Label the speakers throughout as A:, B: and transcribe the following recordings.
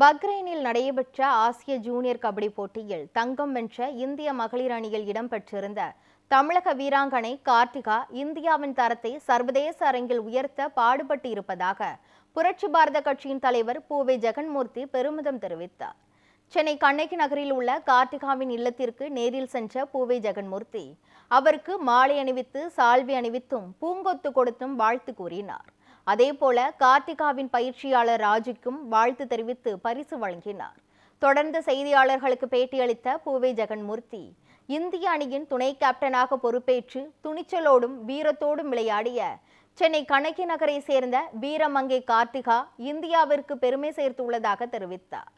A: பக்ரைனில் நடைபெற்ற ஆசிய ஜூனியர் கபடி போட்டியில் தங்கம் வென்ற இந்திய மகளிர் அணியில் இடம்பெற்றிருந்த தமிழக வீராங்கனை கார்த்திகா இந்தியாவின் தரத்தை சர்வதேச அரங்கில் உயர்த்த பாடுபட்டு இருப்பதாக புரட்சி பாரத கட்சியின் தலைவர் பூவே ஜெகன்மூர்த்தி பெருமிதம் தெரிவித்தார். சென்னை கண்ணகி நகரில் உள்ள கார்த்திகாவின் இல்லத்திற்கு நேரில் சென்ற பூவே ஜெகன்மூர்த்தி அவருக்கு மாலை அணிவித்து சால்வை அணிவித்தும் பூங்கொத்து கொடுத்தும் வாழ்த்து கூறினார். அதேபோல கார்த்திகாவின் பயிற்சியாளர் ராஜுக்கும் வாழ்த்து தெரிவித்து பரிசு வழங்கினார். தொடர்ந்து செய்தியாளர்களுக்கு பேட்டியளித்த பூவே ஜெகன்மூர்த்தி இந்திய அணியின் துணை கேப்டனாக பொறுப்பேற்று துணிச்சலோடும் வீரத்தோடும் விளையாடிய சென்னை கண்ணகி நகரை சேர்ந்த வீரமங்கை கார்த்திகா இந்தியாவிற்கு பெருமை சேர்த்துள்ளதாக தெரிவித்தார்.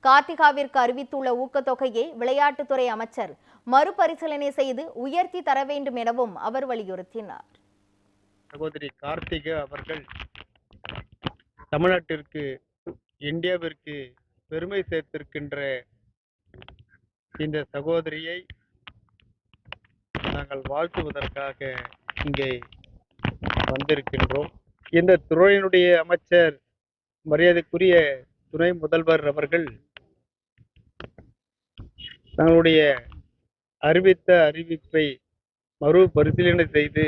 A: கார்த்திகாவிற்கு அறிவித்துள்ள ஊக்கத்தொகையை விளையாட்டுத்துறை அமைச்சர் மறுபரிசீலனை செய்து உயர்த்தி தர வேண்டும் எனவும் அவர் வலியுறுத்தினார்.
B: சகோதரி கார்த்திகா அவர்கள் தமிழ்நாட்டிற்கு இந்தியாவிற்கு பெருமை சேர்த்திருக்கின்ற இந்த சகோதரியை நாங்கள் வாழ்த்துவதற்காக இங்கே வந்திருக்கின்றோம். இந்த துறையினுடைய அமைச்சர் மரியாதைக்குரிய துணை முதல்வர் அவர்கள் தங்களுடைய அறிவித்த அறிவிப்பை மறுபரிசீலனை செய்து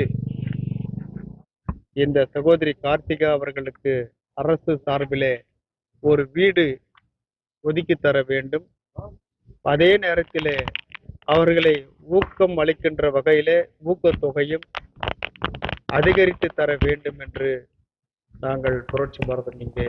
B: இந்த சகோதரி கார்த்திகா அவர்களுக்கு அரசு சார்பிலே ஒரு வீடு ஒதுக்கி தர வேண்டும். அதே நேரத்திலே அவர்களை ஊக்கம் அளிக்கின்ற வகையிலே ஊக்கத்தொகையும் அதிகரித்து தர வேண்டும் என்று நாங்கள் புரட்சி பாரதம் இங்கே